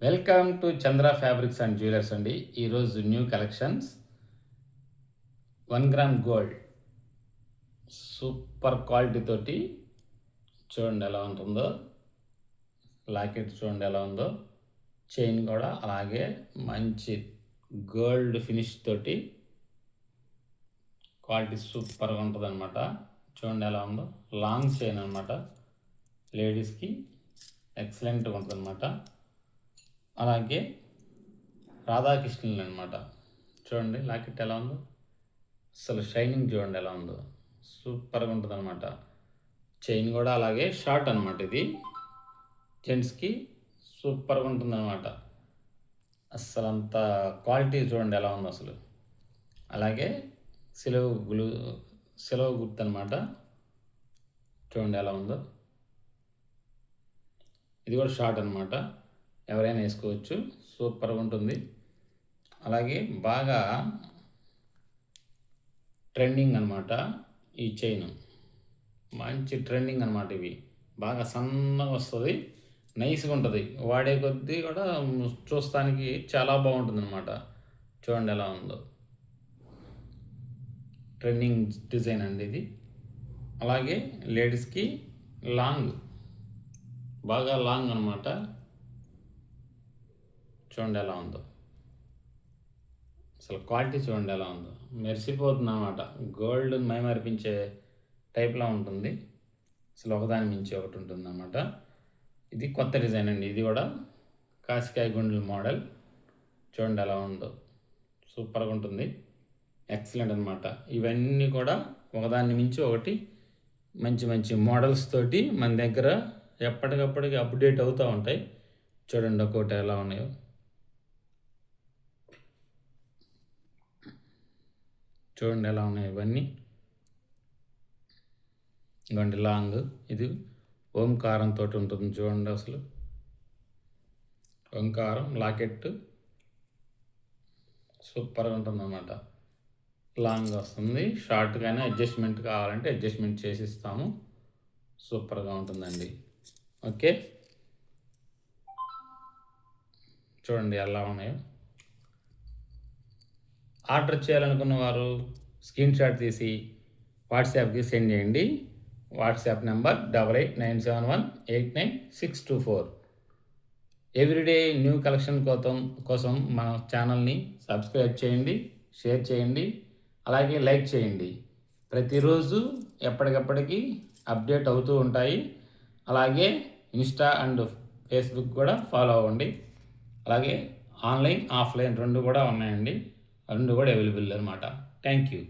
Welcome to Chandra fabrics and jewellers అండి. ఈరోజు new collections 1 gram gold super quality తోటి చూడండి ఎలా ఉంటుందో. లాకెట్ చూడండి ఎలా ఉందో. చైన్ కూడా అలాగే మంచి గోల్డ్ ఫినిష్ తోటి క్వాలిటీ సూపర్గా ఉంటుంది అనమాట. చూడండి ఎలా ఉందో. లాంగ్ చైన్ అనమాట. లేడీస్కి ఎక్సలెంట్గా ఉంటుంది అనమాట. అలాగే రాధాకృష్ణులు అనమాట. చూడండి లాకెట్ ఎలా ఉందో. అసలు షైనింగ్ చూడండి ఎలా ఉందో. సూపర్గా ఉంటుంది అనమాట. చైన్ కూడా అలాగే షార్ట్ అనమాట. ఇది జెంట్స్కి సూపర్గా ఉంటుంది అనమాట. అస్సలు అంత క్వాలిటీ చూడండి ఎలా ఉందో అసలు. అలాగే సిలువ గుర్తు అనమాట. చూడండి ఎలా ఉందో. ఇది కూడా షార్ట్ అనమాట. ఎవరైనా వేసుకోవచ్చు. సూపర్గా ఉంటుంది. అలాగే బాగా ట్రెండింగ్ అనమాట ఈ చైన్. మంచి ట్రెండింగ్ అనమాట. ఇవి బాగా సన్నగా వస్తుంది. నైస్గా ఉంటుంది. వాడే కొద్దీ కూడా చూస్తానికి చాలా బాగుంటుంది అనమాట. చూడండి ఎలా ఉందో. ట్రెండింగ్ డిజైన్ అండి ఇది. అలాగే లేడీస్కి బాగా లాంగ్ అనమాట. చూడండి ఎలా ఉందో. అసలు క్వాలిటీ చూడండి ఎలా ఉందో. మెరిసిపోతుంది అనమాట. గోల్డ్ మైమరిపించే టైప్లో ఉంటుంది. అసలు ఒకదాని మించి ఒకటి ఉంటుంది అనమాట. ఇది కొత్త డిజైన్ అండి. ఇది కూడా కాసికాయ గుండెల మోడల్. చూడండి ఎలా ఉందో. సూపర్గా ఉంటుంది. ఎక్సలెంట్ అనమాట. ఇవన్నీ కూడా ఒకదాన్ని మించి ఒకటి మంచి మంచి మోడల్స్ తోటి మన దగ్గర ఎప్పటికప్పటికి అప్డేట్ అవుతూ ఉంటాయి. చూడండి ఒక్కొక్కటి ఎలా ఉన్నాయో. చూడండి ఎలా ఉన్నాయి ఇవన్నీ. ఇవ్వండి లాంగ్. ఇది ఓంకారంతో ఉంటుంది చూడండి అసలు. ఓంకారం లాకెట్ సూపర్గా ఉంటుంది అన్నమాట. లాంగ్ వస్తుంది. షార్ట్గానే అడ్జస్ట్మెంట్ కావాలంటే అడ్జస్ట్మెంట్ చేసి ఇస్తాము. సూపర్గా ఉంటుందండి. ఓకే చూడండి ఎలా ఉన్నాయో. ఆర్డర్ చేయాలనుకున్న వారు స్క్రీన్ షాట్ తీసి వాట్సాప్కి సెండ్ చేయండి. WhatsApp number 8897189624. Everyday new collection కోసం మన ఛానల్ని సబ్స్క్రైబ్ చేయండి, షేర్ చేయండి, అలాగే లైక్ చేయండి. ప్రతిరోజు ఎప్పటికప్పటికి అప్డేట్ అవుతూ ఉంటాయి. అలాగే ఇన్స్టా అండ్ ఫేస్బుక్ కూడా ఫాలో అవ్వండి. అలాగే ఆన్లైన్ ఆఫ్లైన్ రెండు కూడా ఉన్నాయండి. రెండు కూడా అవైలబుల్ అనమాట. Thank you.